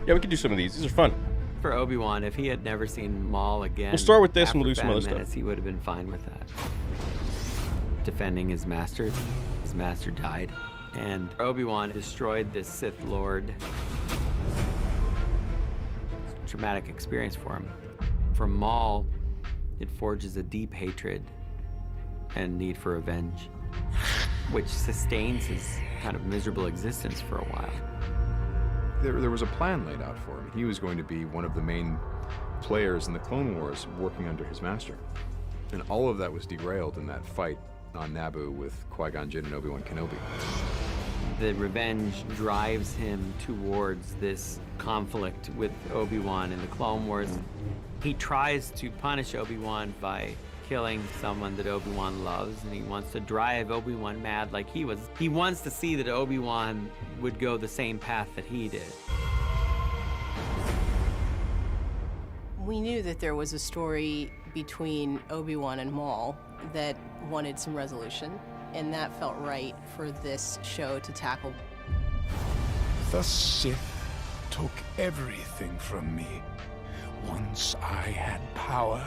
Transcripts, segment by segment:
Yeah, we could do some of these. These are fun. For Obi-Wan, if he had never seen Maul again, We'll start with this and we'll do after some other 5 minutes, stuff. he would have been fine with that. Defending his master died, and Obi-Wan destroyed this Sith Lord. It's a traumatic experience for him. For Maul, it forges a deep hatred and need for revenge, which sustains his kind of miserable existence for a while. There was a plan laid out for him. He was going to be one of the main players in the Clone Wars working under his master. And all of that was derailed in that fight on Naboo with Qui-Gon Jinn and Obi-Wan Kenobi. The revenge drives him towards this conflict with Obi-Wan in the Clone Wars. He tries to punish Obi-Wan by killing someone that Obi-Wan loves, and he wants to drive Obi-Wan mad like he was. He wants to see that Obi-Wan would go the same path that he did. We knew that there was a story between Obi-Wan and Maul that wanted some resolution, and that felt right for this show to tackle. The Sith took everything from me. Once I had power.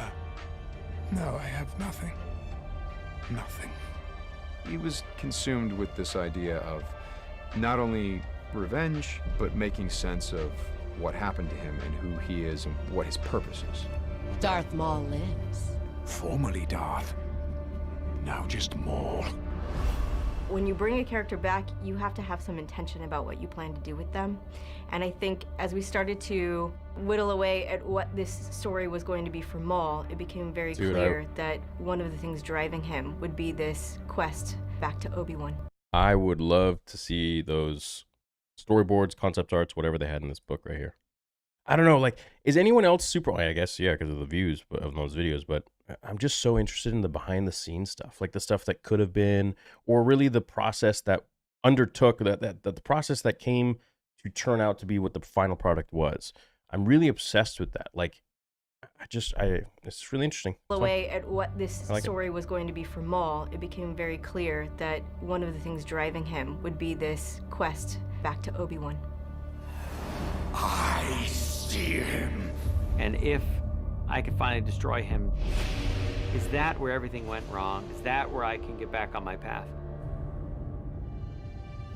Now I have nothing. Nothing. He was consumed with this idea of not only revenge, but making sense of what happened to him and who he is and what his purpose is. Darth Maul lives. Formerly Darth. Now just Maul. When you bring a character back, you have to have some intention about what you plan to do with them. And I think as we started to whittle away at what this story was going to be for Maul, it became very clear that one of the things driving him would be this quest back to Obi-Wan. I would love to see those storyboards, concept arts, whatever they had in this book right here. I don't know, like, is anyone else super, I guess, yeah, because of the views of those videos, but I'm just so interested in the behind the scenes stuff, like the stuff that could have been, or really the process that undertook, that the process that came to turn out to be what the final product was. I'm really obsessed with that. Like, it's really interesting. Away at what this story was going to be for Maul, it became very clear that one of the things driving him would be this quest back to Obi-Wan. I see him. And if I could finally destroy him, is that where everything went wrong? Is that where I can get back on my path?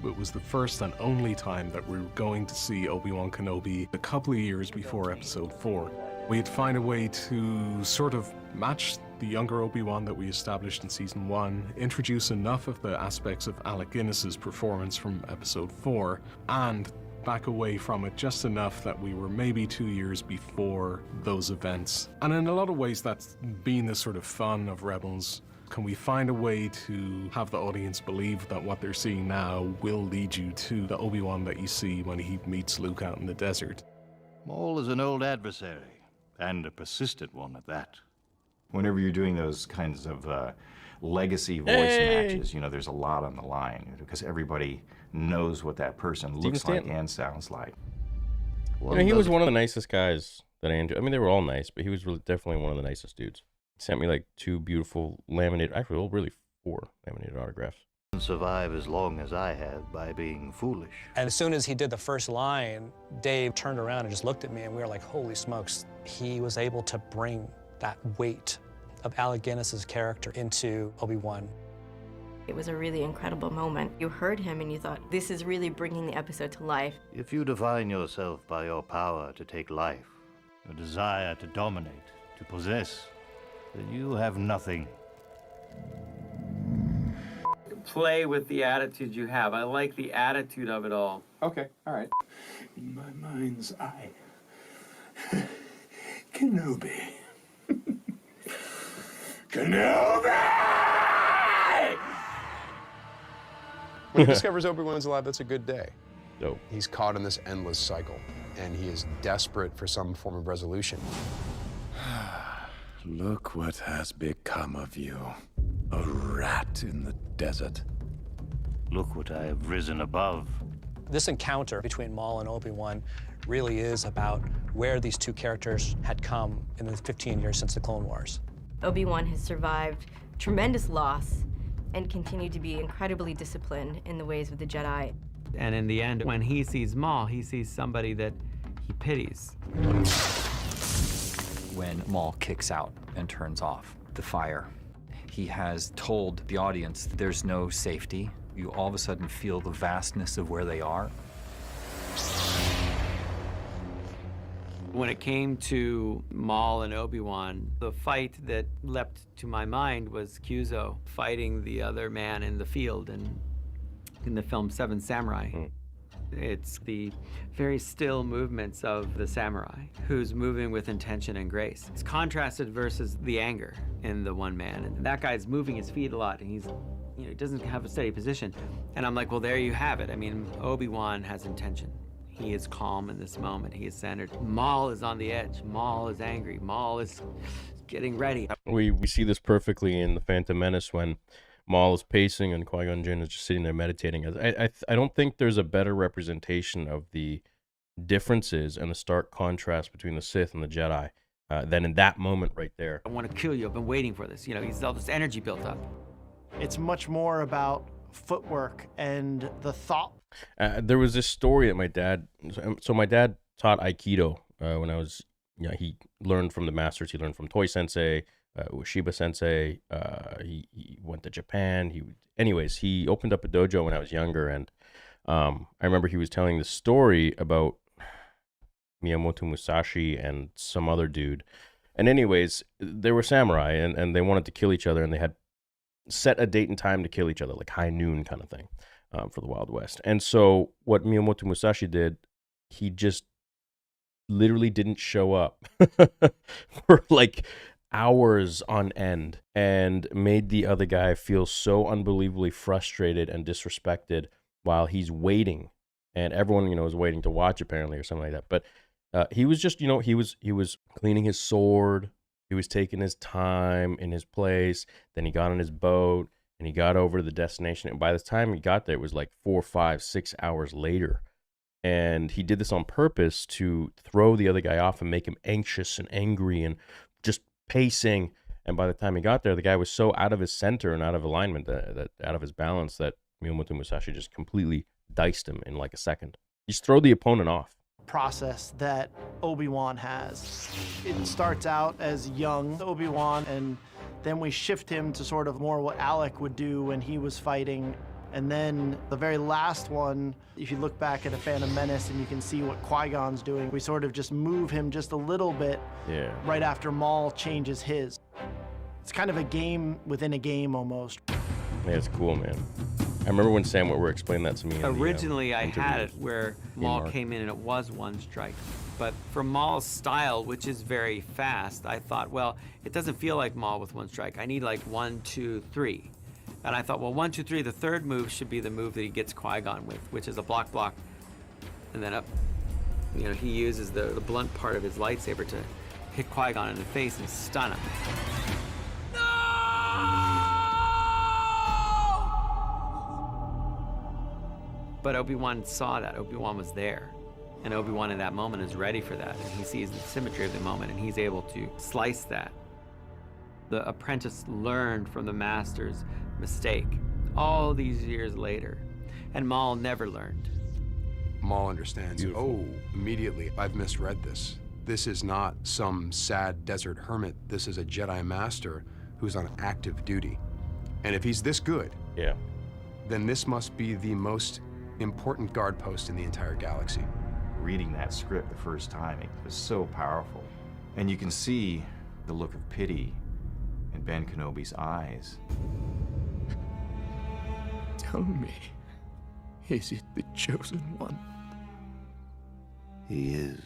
It was the first and only time that we were going to see Obi-Wan Kenobi a couple of years before Episode 4. We'd find a way to sort of match the younger Obi-Wan that we established in Season 1, introduce enough of the aspects of Alec Guinness's performance from Episode 4, and back away from it just enough that we were maybe 2 years before those events. And in a lot of ways, that's been the sort of fun of Rebels. Can we find a way to have the audience believe that what they're seeing now will lead you to the Obi-Wan that you see when he meets Luke out in the desert? Maul is an old adversary, and a persistent one at that. Whenever you're doing those kinds of legacy voice matches, you know, there's a lot on the line because everybody knows what that person looks like and sounds like. You know, he was one of the nicest guys that I enjoyed. I mean, they were all nice, but he was definitely one of the nicest dudes. He sent me like 2 beautiful laminated, actually, well, really 4 laminated autographs. Survive as long as I have by being foolish. And as soon as he did the first line, Dave turned around and just looked at me, and we were like, holy smokes. He was able to bring that weight of Alec Guinness's character into Obi-Wan. It was a really incredible moment. You heard him and you thought, this is really bringing the episode to life. If you define yourself by your power to take life, your desire to dominate, to possess, then you have nothing. Play with the attitude you have. I like the attitude of it all. Okay, all right. In my mind's eye, Kenobi. Kenobi! When he discovers Obi-Wan's alive, that's a good day. Dope. He's caught in this endless cycle, and he is desperate for some form of resolution. Look what has become of you. A rat in the desert. Look what I have risen above. This encounter between Maul and Obi-Wan really is about where these two characters had come in the 15 years since the Clone Wars. Obi-Wan has survived tremendous loss and continued to be incredibly disciplined in the ways of the Jedi. And in the end, when he sees Maul, he sees somebody that he pities. When Maul kicks out and turns off the fire, he has told the audience there's no safety. You all of a sudden feel the vastness of where they are. When it came to Maul and Obi-Wan, the fight that leapt to my mind was Kyuzo fighting the other man in the field in the film Seven Samurai. It's the very still movements of the samurai who's moving with intention and grace. It's contrasted versus the anger in the one man. And that guy's moving his feet a lot, and he's, you know, he doesn't have a steady position. And I'm like, well, there you have it. I mean, Obi-Wan has intention. He is calm in this moment. He is centered. Maul is on the edge. Maul is angry. Maul is getting ready. We see this perfectly in The Phantom Menace when Maul is pacing and Qui-Gon Jinn is just sitting there meditating. I don't think there's a better representation of the differences and the stark contrast between the Sith and the Jedi than in that moment right there. I want to kill you. I've been waiting for this. You know, he's all this energy built up. It's much more about footwork and the thought. There was this story that my dad taught Aikido when I was, you know, he learned from the masters. He learned from Toy Sensei, Ueshiba Sensei. He went to Japan. He opened up a dojo when I was younger, and I remember he was telling the story about Miyamoto Musashi and some other dude. And anyways, they were samurai, and they wanted to kill each other, and they had set a date and time to kill each other, like high noon kind of thing, for the Wild West. And so what Miyamoto Musashi did, he just literally didn't show up for like hours on end and made the other guy feel so unbelievably frustrated and disrespected while he's waiting. And everyone, you know, is waiting to watch apparently or something like that. But he was just, you know, he was cleaning his sword. He was taking his time in his place. Then he got on his boat and he got over to the destination. And by the time he got there, it was like 4, 5, 6 hours later. And he did this on purpose to throw the other guy off and make him anxious and angry and just pacing. And by the time he got there, the guy was so out of his center and out of alignment, that out of his balance, that Miyamoto Musashi just completely diced him in like a second. Just throw the opponent off. Process that Obi-Wan has. It starts out as young Obi-Wan, and then we shift him to sort of more what Alec would do when he was fighting. And then the very last one, if you look back at A Phantom Menace and you can see what Qui-Gon's doing, we sort of just move him just a little bit right after Maul changes his. It's kind of a game within a game almost. Yeah, it's cool, man. I remember when Sam Witwer explained that to me. Originally, I had it where Maul came in and it was one strike. But for Maul's style, which is very fast, I thought, well, it doesn't feel like Maul with one strike. I need like 1, 2, 3. And I thought, well, 1, 2, 3, the third move should be the move that he gets Qui-Gon with, which is a block, and then up. You know, he uses the blunt part of his lightsaber to hit Qui-Gon in the face and stun him. But Obi-Wan saw that. Obi-Wan was there. And Obi-Wan in that moment is ready for that. And he sees the symmetry of the moment, and he's able to slice that. The apprentice learned from the master's mistake all these years later. And Maul never learned. Maul understands, oh, immediately, I've misread this. This is not some sad desert hermit. This is a Jedi Master who's on active duty. And if he's this good, then this must be the most important guard post in the entire galaxy. Reading that script the first time, it was so powerful. And you can see the look of pity in Ben Kenobi's eyes. Tell me, is it the chosen one? He is.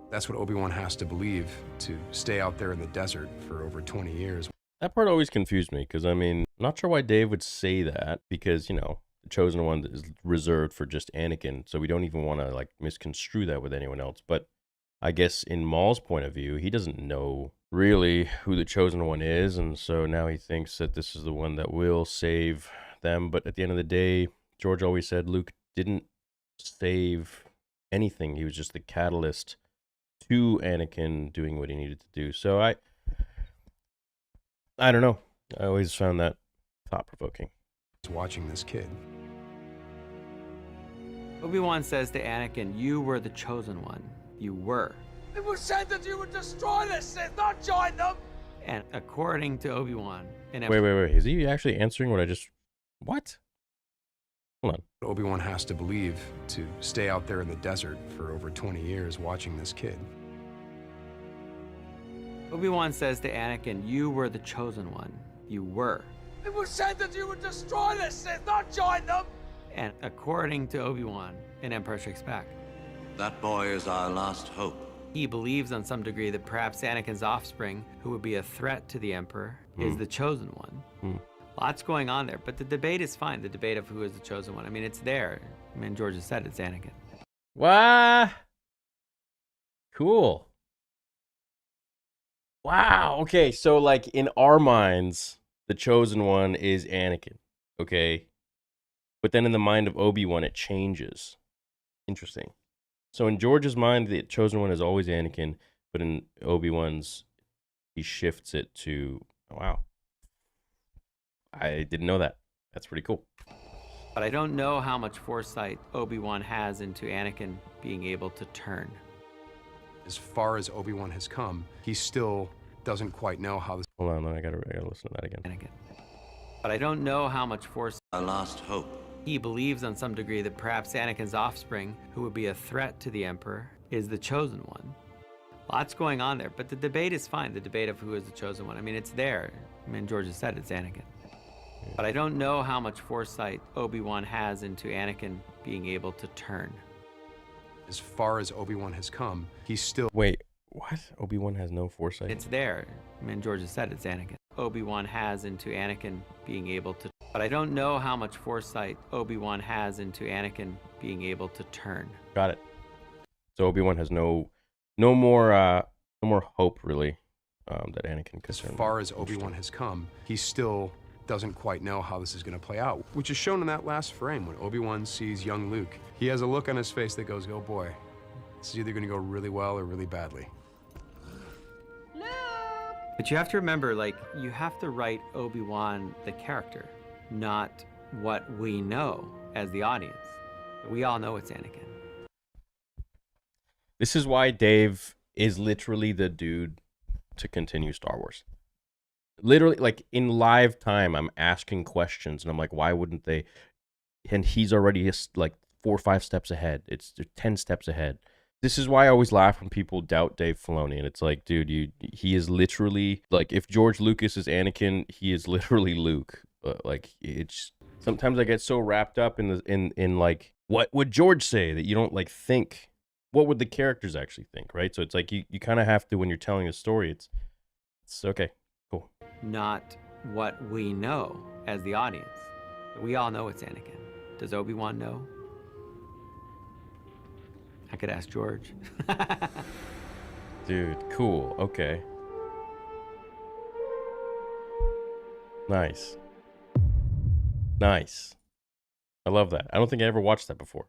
That's what Obi-Wan has to believe to stay out there in the desert for over 20 years. That part always confused me, because, I mean, not sure why Dave would say that, because, you know, the chosen one is reserved for just Anakin, so we don't even want to, like, misconstrue that with anyone else. But I guess in Maul's point of view, he doesn't know really who the chosen one is, and so now he thinks that this is the one that will save them. But at the end of the day, George always said Luke didn't save anything. He was just the catalyst to Anakin doing what he needed to do. So I don't know. I always found that thought-provoking. Watching this kid. Obi-Wan says to Anakin, you were the chosen one. You were. It was said that you would destroy the Sith, not join them! And according to Obi-Wan... Wait. Is he actually answering what I just... What? Hold on. Obi-Wan has to believe to stay out there in the desert for over 20 years watching this kid. Obi-Wan says to Anakin, you were the chosen one. You were. It was said that you would destroy the Sith, not join them! And according to Obi-Wan in Empire Strikes Back, that boy is our last hope. He believes on some degree that perhaps Anakin's offspring, who would be a threat to the Emperor, is the chosen one. Lots going on there, but the debate is fine. The debate of who is the chosen one. I mean, it's there. I mean, George has said it's Anakin. What? Cool. Wow. Okay, so like in our minds, the chosen one is Anakin. Okay. But then in the mind of Obi-Wan, it changes. Interesting. So in George's mind, the chosen one is always Anakin, but in Obi-Wan's, he shifts it to, wow. I didn't know that. That's pretty cool. But I don't know how much foresight Obi-Wan has into Anakin being able to turn. As far as Obi-Wan has come, he still doesn't quite know how this... Hold on, I gotta listen to that again. Anakin. But I don't know how much foresight... Our last hope. He believes on some degree that perhaps Anakin's offspring, who would be a threat to the Emperor, is the chosen one. Lots going on there, but the debate is fine. The debate of who is the chosen one. I mean, it's there. I mean, George has said it's Anakin. But I don't know how much foresight Obi-Wan has into Anakin being able to turn. As far as Obi-Wan has come, he's still... Wait, what? Obi-Wan has no foresight? It's there. I mean, George has said it's Anakin. Obi-Wan has into Anakin being able to... But I don't know how much foresight Obi-Wan has into Anakin being able to turn. Got it. So Obi-Wan has no more hope, really, that Anakin could turn. As far as Obi-Wan has come, he still doesn't quite know how this is going to play out, which is shown in that last frame when Obi-Wan sees young Luke. He has a look on his face that goes, oh boy, this is either going to go really well or really badly. But you have to remember, like, you have to write Obi-Wan the character, not what we know as the audience. We all know it's Anakin. This is why Dave is literally the dude to continue Star Wars. Literally, like, in live time, I'm asking questions, and I'm like, why wouldn't they? And he's already, just, like, 4 or 5 steps ahead. It's 10 steps ahead. This is why I always laugh when people doubt Dave Filoni, and it's like, dude, he is literally, like, if George Lucas is Anakin, he is literally Luke. Like, it's, sometimes I get so wrapped up in like, what would George say, that you don't, like, think, what would the characters actually think, right? So it's like, you kind of have to, when you're telling a story, it's okay, cool. Not what we know as the audience. We all know it's Anakin. Does Obi-Wan know? I could ask George. Dude, cool. Okay. Nice. Nice. I love that. I don't think I ever watched that before.